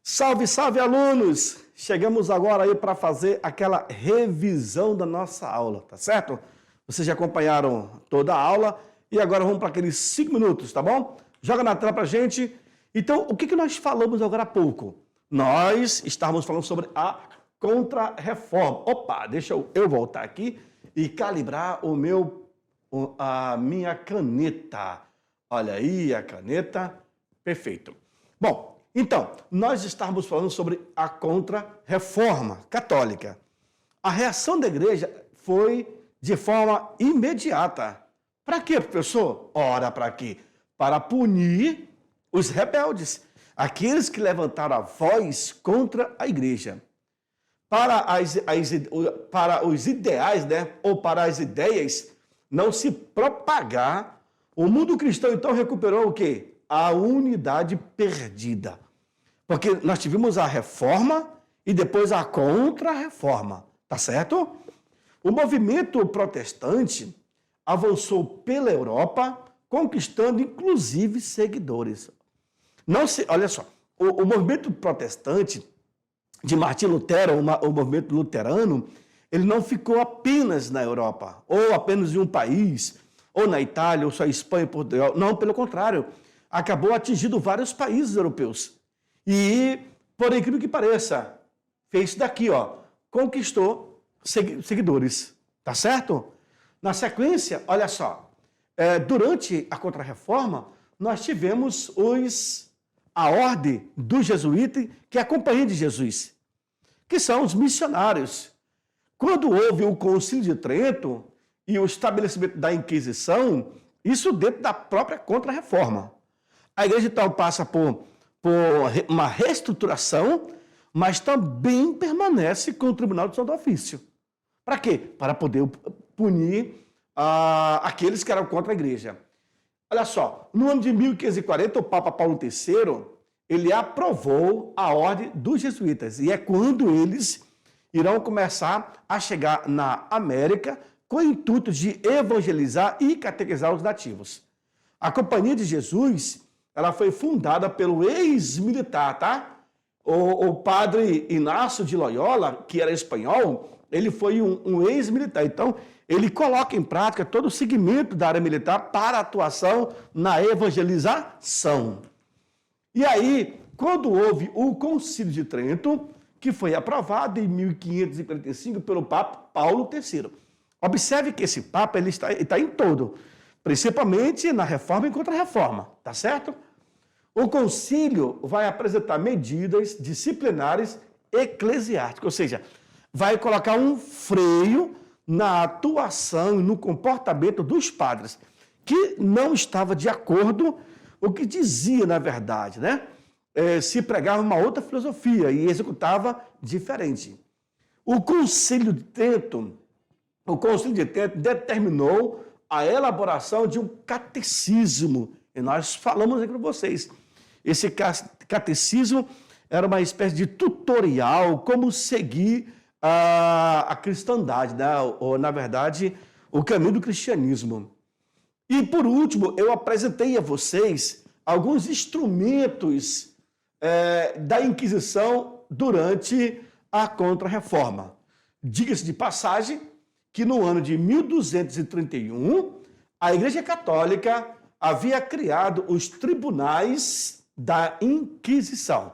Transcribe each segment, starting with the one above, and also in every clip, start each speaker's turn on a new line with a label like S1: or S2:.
S1: Salve, salve, alunos! Chegamos agora aí para fazer aquela revisão da nossa aula, tá certo? Vocês já acompanharam toda a aula e agora vamos para aqueles 5 minutos, tá bom? Joga na tela pra gente. Então, o que nós falamos agora há pouco? Nós estávamos falando sobre a contra-reforma. Opa, deixa eu voltar aqui e calibrar a minha caneta. Olha aí a caneta. Perfeito. Bom, então, nós estávamos falando sobre a contra-reforma católica. A reação da igreja foi de forma imediata. Para quê, professor? Ora, para quê? Para punir os rebeldes, aqueles que levantaram a voz contra a igreja. Para os ideais, né, ou para as ideias não se propagar, o mundo cristão então recuperou o quê? A unidade perdida. Porque nós tivemos a reforma e depois a contra-reforma, tá certo? O movimento protestante avançou pela Europa, conquistando inclusive seguidores. Olha só, o movimento protestante de Martim Lutero, o movimento luterano, ele não ficou apenas na Europa, ou apenas em um país, ou na Itália, ou só Espanha e Portugal. Não, pelo contrário, acabou atingindo vários países europeus. E, por incrível que pareça, fez isso daqui, ó, conquistou seguidores, tá certo? Na sequência, olha só, durante a Contra-Reforma, nós tivemos a ordem dos jesuítas, que é a Companhia de Jesus, que são os missionários. Quando houve o Concílio de Trento e o estabelecimento da Inquisição, isso dentro da própria Contra-Reforma. A igreja, então, passa por uma reestruturação, mas também permanece com o Tribunal de Santo Ofício. Para quê? Para poder punir aqueles que eram contra a igreja. Olha só, no ano de 1540, o Papa Paulo III, ele aprovou a ordem dos jesuítas, e é quando eles irão começar a chegar na América com o intuito de evangelizar e catequizar os nativos. A Companhia de Jesus, ela foi fundada pelo ex-militar, tá? O padre Inácio de Loyola, que era espanhol, ele foi um ex-militar. Então, ele coloca em prática todo o segmento da área militar para atuação na evangelização. E aí, quando houve o Concílio de Trento, que foi aprovado em 1545 pelo Papa Paulo III. Observe que esse Papa ele está em todo, principalmente na reforma e contra-reforma, tá certo? O concílio vai apresentar medidas disciplinares eclesiásticas, ou seja, vai colocar um freio na atuação e no comportamento dos padres, que não estava de acordo com o que dizia, na verdade, né? Se pregava uma outra filosofia e executava diferente. O Concílio de Trento determinou a elaboração de um catecismo, e nós falamos aqui para vocês. Esse catecismo era uma espécie de tutorial, como seguir a cristandade, né? Ou, na verdade, o caminho do cristianismo. E, por último, eu apresentei a vocês alguns instrumentos da Inquisição durante a Contra-Reforma. Diga-se de passagem que no ano de 1231, a Igreja Católica havia criado os tribunais da Inquisição.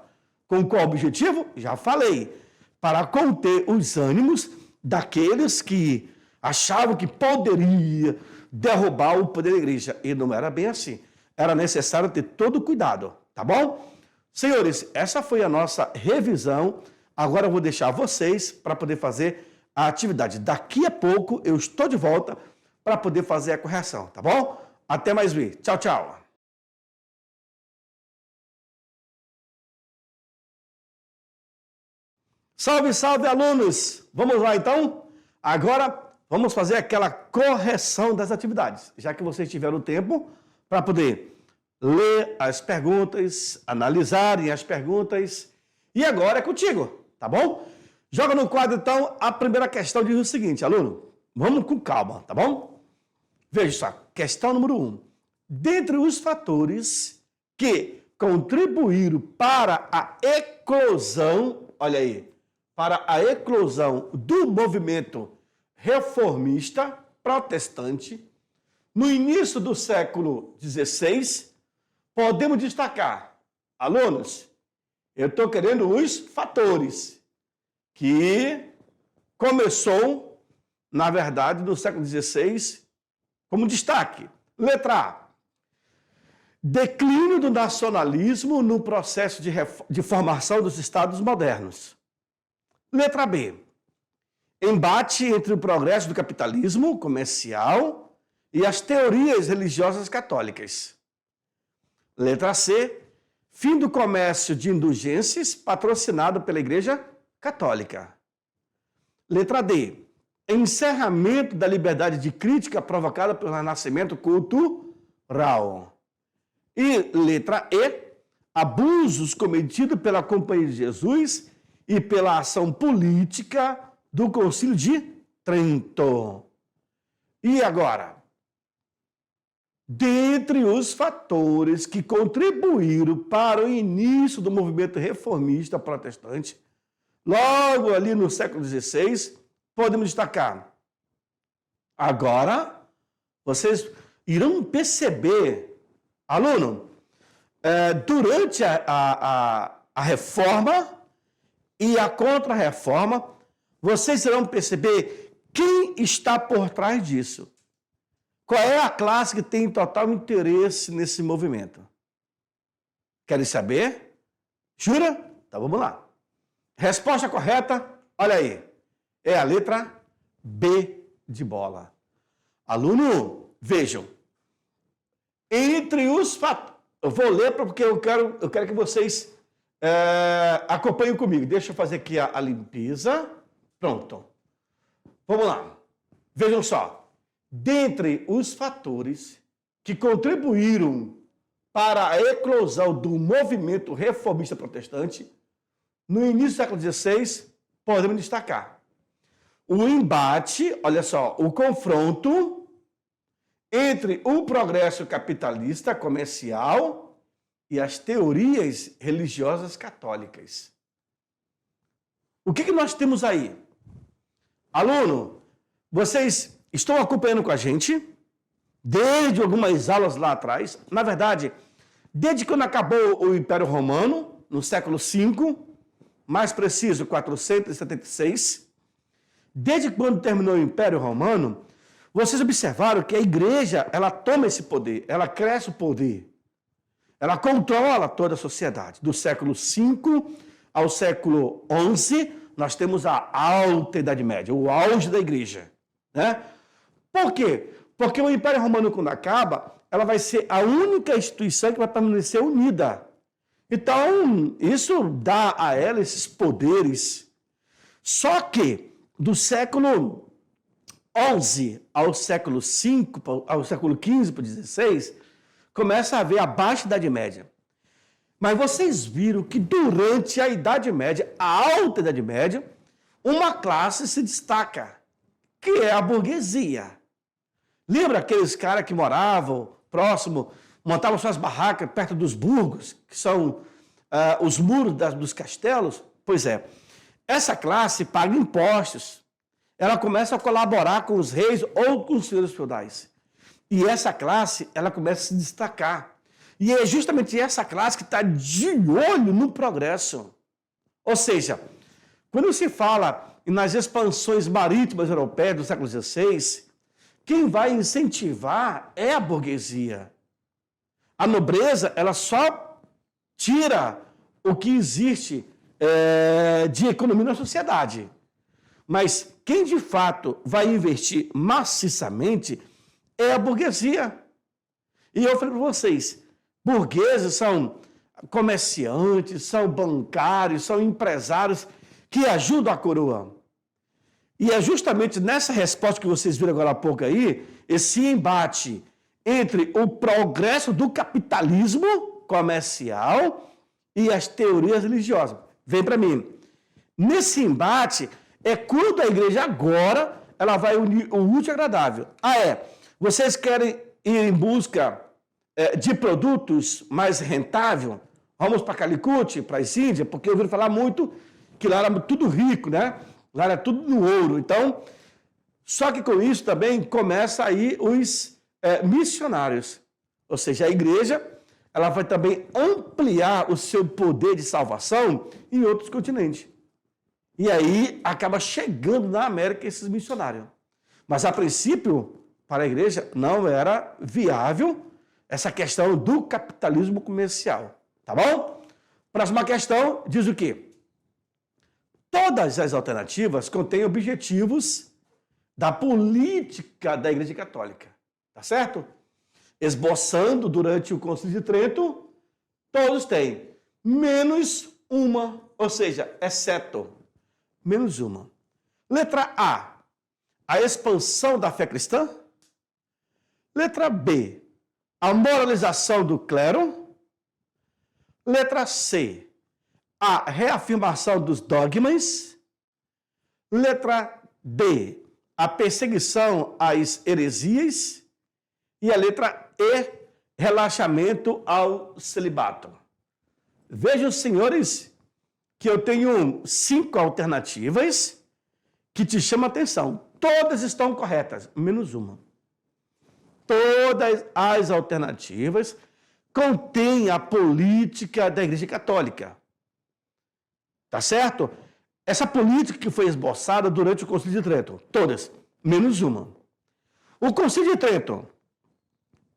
S1: Com qual objetivo? Já falei. Para conter os ânimos daqueles que achavam que poderia derrubar o poder da igreja. E não era bem assim. Era necessário ter todo cuidado, tá bom? Senhores, essa foi a nossa revisão. Agora eu vou deixar vocês para poder fazer a atividade. Daqui a pouco eu estou de volta para poder fazer a correção, tá bom? Até mais ver. Tchau, tchau. Salve, salve, alunos! Vamos lá, então? Agora, vamos fazer aquela correção das atividades, já que vocês tiveram tempo para poder ler as perguntas, analisarem as perguntas. E agora é contigo, tá bom? Joga no quadro, então, a primeira questão diz o seguinte, aluno. Vamos com calma, tá bom? Veja só, questão número 1. Dentre os fatores que contribuíram para a eclosão, olha aí, para a eclosão do movimento reformista protestante no início do século XVI, podemos destacar, alunos, eu estou querendo os fatores que começou, na verdade, no século XVI, como destaque. Letra A. Declínio do nacionalismo no processo de formação dos Estados modernos. Letra B. Embate entre o progresso do capitalismo comercial e as teorias religiosas católicas. Letra C. Fim do comércio de indulgências patrocinado pela Igreja Católica. Letra D. Encerramento da liberdade de crítica provocada pelo renascimento cultural. E letra E. Abusos cometidos pela Companhia de Jesus e pela ação política do Concílio de Trento. E agora? Dentre os fatores que contribuíram para o início do movimento reformista protestante, logo ali no século XVI, podemos destacar. Agora, vocês irão perceber, aluno, durante a reforma e a contra-reforma, vocês irão perceber quem está por trás disso. Qual é a classe que tem total interesse nesse movimento? Querem saber? Jura? Então vamos lá. Resposta correta, olha aí, é a letra B de bola. Aluno, vejam, entre os fatores, eu vou ler porque eu quero que vocês acompanhem comigo. Deixa eu fazer aqui a limpeza. Pronto. Vamos lá. Vejam só. Dentre os fatores que contribuíram para a eclosão do movimento reformista protestante, no início do século XVI, podemos destacar o embate, olha só, o confronto entre o progresso capitalista comercial e as teorias religiosas católicas. O que nós temos aí? Aluno, vocês estão acompanhando com a gente desde algumas aulas lá atrás. Na verdade, desde quando acabou o Império Romano, no século V, mais preciso, 476, desde quando terminou o Império Romano, vocês observaram que a igreja, ela toma esse poder, ela cresce o poder, ela controla toda a sociedade. Do século V ao século XI, nós temos a Alta Idade Média, o auge da igreja, né? Por quê? Porque o Império Romano, quando acaba, ela vai ser a única instituição que vai permanecer unida. Então, isso dá a ela esses poderes. Só que, do século XI ao século V, ao século XV para o XVI, começa a haver a Baixa Idade Média. Mas vocês viram que durante a Idade Média, a Alta Idade Média, uma classe se destaca, que é a burguesia. Lembra aqueles caras que moravam próximo, montavam suas barracas perto dos burgos, que são os muros dos castelos? Pois é, essa classe paga impostos. Ela começa a colaborar com os reis ou com os senhores feudais. E essa classe, ela começa a se destacar. E é justamente essa classe que está de olho no progresso. Ou seja, quando se fala nas expansões marítimas europeias do século XVI, quem vai incentivar é a burguesia. A nobreza, ela só tira o que existe de economia na sociedade. Mas quem de fato vai investir maciçamente é a burguesia. E eu falei para vocês, burgueses são comerciantes, são bancários, são empresários que ajudam a coroa. E é justamente nessa resposta que vocês viram agora há pouco aí, esse embate entre o progresso do capitalismo comercial e as teorias religiosas. Vem para mim. Nesse embate é quando a igreja agora ela vai unir o útil ao agradável. Vocês querem ir em busca de produtos mais rentáveis? Vamos para Calicut, para as Índias, porque eu ouvi falar muito que lá era tudo rico, né? Lá era tudo no ouro. Então, só que com isso também começa aí os missionários. Ou seja, a igreja ela vai também ampliar o seu poder de salvação em outros continentes. E aí acaba chegando na América esses missionários. Mas a princípio, para a igreja, não era viável essa questão do capitalismo comercial. Tá bom? Próxima questão diz o quê? Todas as alternativas contêm objetivos da política da Igreja Católica. Tá certo? Esboçando durante o Concílio de Trento, todos têm, menos uma, ou seja, exceto, menos uma. Letra A expansão da fé cristã. Letra B, a moralização do clero. Letra C, a reafirmação dos dogmas. Letra D, a perseguição às heresias. E a letra E, relaxamento ao celibato. Vejam, senhores, que eu tenho 5 alternativas que te chamam a atenção. Todas estão corretas, menos uma. Todas as alternativas contêm a política da Igreja Católica. Tá certo? Essa política que foi esboçada durante o Concílio de Trento. Todas, menos uma. O Concílio de Trento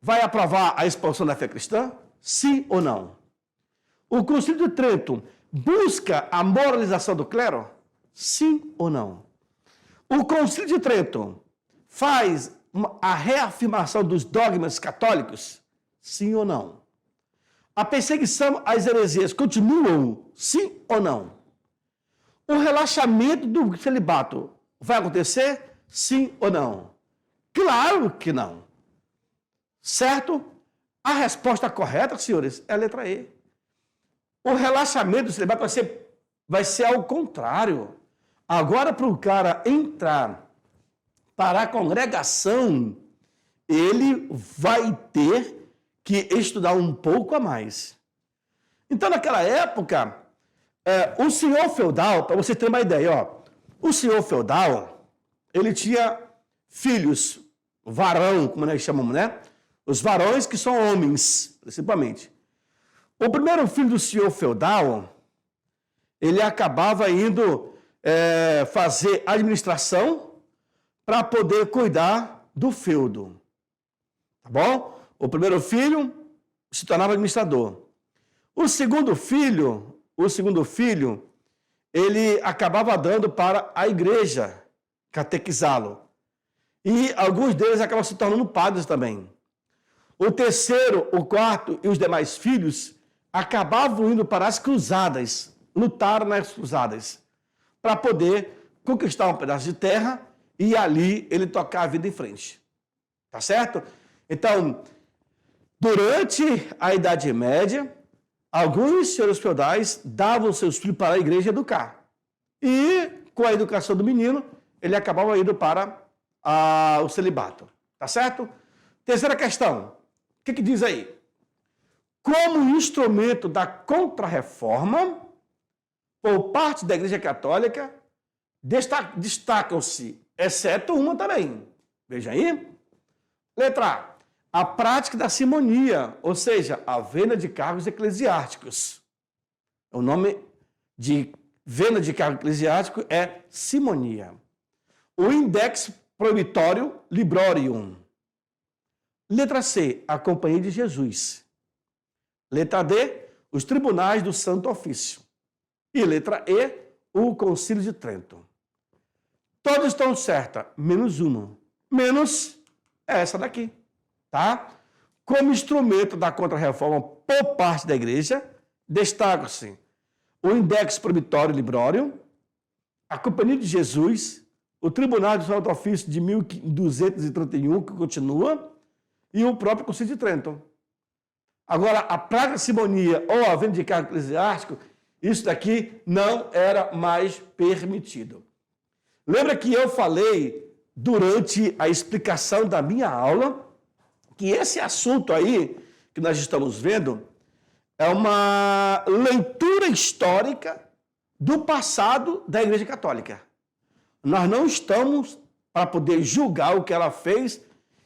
S1: vai aprovar a expansão da fé cristã? Sim ou não? O Concílio de Trento busca a moralização do clero? Sim ou não? O Concílio de Trento faz a reafirmação dos dogmas católicos? Sim ou não? A perseguição às heresias continuam? Sim ou não? O relaxamento do celibato vai acontecer? Sim ou não? Claro que não. Certo? A resposta correta, senhores, é a letra E. O relaxamento do celibato vai ser ao contrário. Agora, para o cara entrar para a congregação, ele vai ter que estudar um pouco a mais. Então, naquela época, o senhor feudal, para você ter uma ideia, o senhor feudal, ele tinha filhos, varão, como nós chamamos, né? Os varões que são homens, principalmente. O primeiro filho do senhor feudal, ele acabava indo fazer administração para poder cuidar do feudo. Tá bom? O primeiro filho se tornava administrador. O segundo filho, ele acabava dando para a igreja catequizá-lo. E alguns deles acabam se tornando padres também. O terceiro, o quarto e os demais filhos acabavam indo para as cruzadas, lutaram nas cruzadas, para poder conquistar um pedaço de terra e ali ele tocar a vida em frente. Tá certo? Então, durante a Idade Média, alguns senhores feudais davam seus filhos para a igreja educar. E, com a educação do menino, ele acabava indo para o celibato. Tá certo? Terceira questão. O que diz aí? Como instrumento da Contra-Reforma, por parte da Igreja Católica, destacam-se, exceto uma também. Veja aí. Letra A prática da simonia, ou seja, a venda de cargos eclesiásticos. O nome de venda de cargo eclesiástico é simonia. O index proibitório librorium. Letra C, a Companhia de Jesus. Letra D, os tribunais do Santo Ofício. E letra E, o Concílio de Trento. Todas estão certas, menos uma. Menos essa daqui, tá? Como instrumento da Contra-Reforma por parte da Igreja, destacam-se o Index Proibitório Librorium, a Companhia de Jesus, o Tribunal do Santo Ofício de 1231, que continua, e o próprio Concílio de Trento. Agora, a prática de simonia ou a venda de cargo eclesiástico, isso daqui não era mais permitido. Lembra que eu falei durante a explicação da minha aula que esse assunto aí que nós estamos vendo é uma leitura histórica do passado da Igreja Católica. Nós não estamos para poder julgar o que ela fez,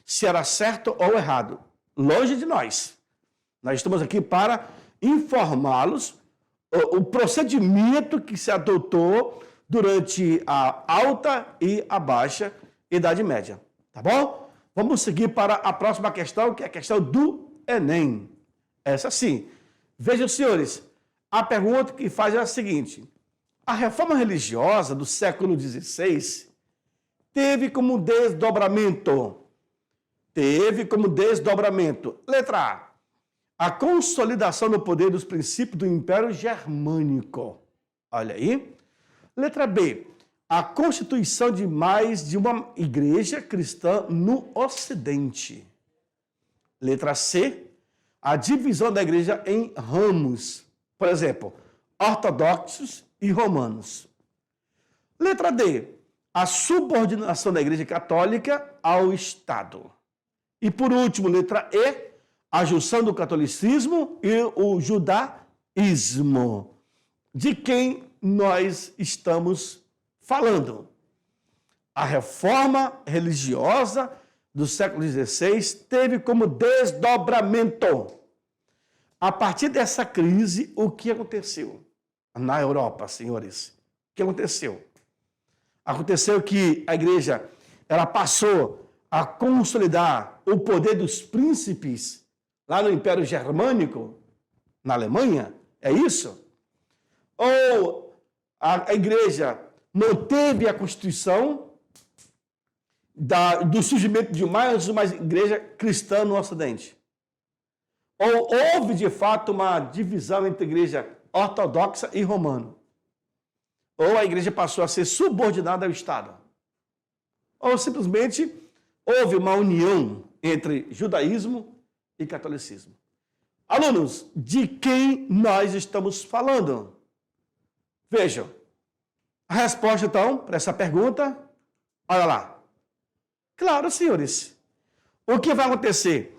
S1: se era certo ou errado. Longe de nós. Nós estamos aqui para informá-los o procedimento que se adotou durante a alta e a baixa Idade Média. Tá bom? Vamos seguir para a próxima questão, que é a questão do Enem. Essa sim. Vejam, senhores, a pergunta que faz é a seguinte: a reforma religiosa do século XVI teve como desdobramento, letra A consolidação do poder dos princípios do Império Germânico. Olha aí. Letra B, a constituição de mais de uma igreja cristã no Ocidente. Letra C, a divisão da igreja em ramos. Por exemplo, ortodoxos e romanos. Letra D, a subordinação da Igreja Católica ao Estado. E por último, letra E, a junção do catolicismo e o judaísmo. De quem nós estamos falando? A reforma religiosa do século XVI teve como desdobramento. A partir dessa crise, o que aconteceu na Europa, senhores? O que aconteceu? Aconteceu que a igreja ela passou a consolidar o poder dos príncipes lá no Império Germânico, na Alemanha, é isso? Ou a igreja manteve a constituição do surgimento de mais uma igreja cristã no Ocidente? Ou houve, de fato, uma divisão entre a igreja ortodoxa e romana? Ou a igreja passou a ser subordinada ao Estado? Ou simplesmente houve uma união entre judaísmo e catolicismo? Alunos, de quem nós estamos falando? Vejam, a resposta, então, para essa pergunta, olha lá. Claro, senhores, o que vai acontecer?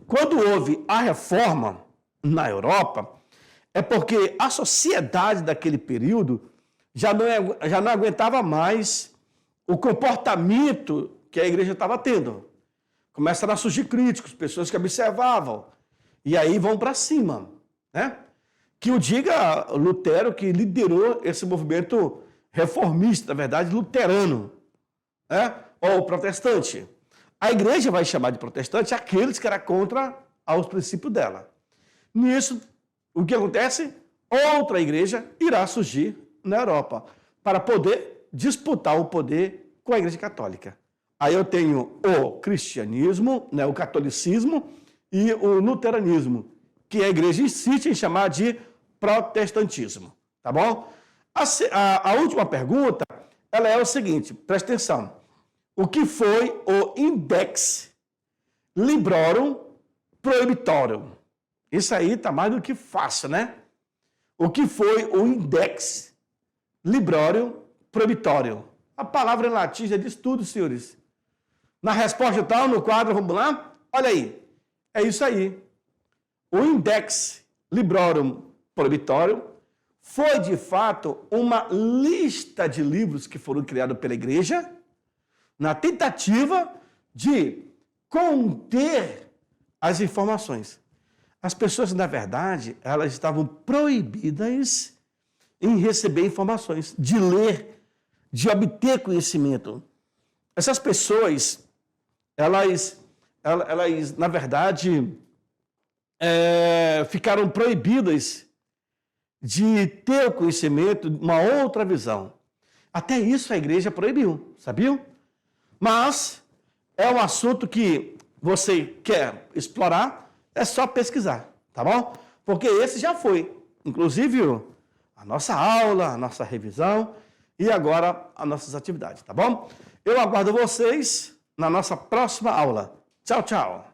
S1: Quando houve a reforma na Europa, é porque a sociedade daquele período já não aguentava mais o comportamento que a igreja estava tendo. Começaram a surgir críticos, pessoas que observavam, e aí vão para cima, né? Que o diga Lutero, que liderou esse movimento reformista, na verdade, luterano, né? Ou protestante. A igreja vai chamar de protestante aqueles que eram contra aos princípios dela. Nisso, o que acontece? Outra igreja irá surgir na Europa para poder disputar o poder com a Igreja Católica. Aí eu tenho o cristianismo, né, o catolicismo e o luteranismo, que a igreja insiste em chamar de protestantismo. Tá bom? A última pergunta, ela é o seguinte, presta atenção. O que foi o Index Librorum Prohibitorum? Isso aí está mais do que fácil, né? O que foi o Index Librorum Prohibitorum? A palavra em latim já diz tudo, senhores. Na resposta tal, no quadro, vamos lá? Olha aí. É isso aí. O Index Librorum Prohibitorum foi, de fato, uma lista de livros que foram criados pela igreja na tentativa de conter as informações. As pessoas, na verdade, elas estavam proibidas em receber informações, de ler, de obter conhecimento. Essas pessoas, elas na verdade, ficaram proibidas de ter o conhecimento, uma outra visão. Até isso a igreja proibiu, sabiam? Mas é um assunto que você quer explorar, é só pesquisar, tá bom? Porque esse já foi, inclusive, a nossa aula, a nossa revisão e agora as nossas atividades, tá bom? Eu aguardo vocês na nossa próxima aula. Tchau, tchau!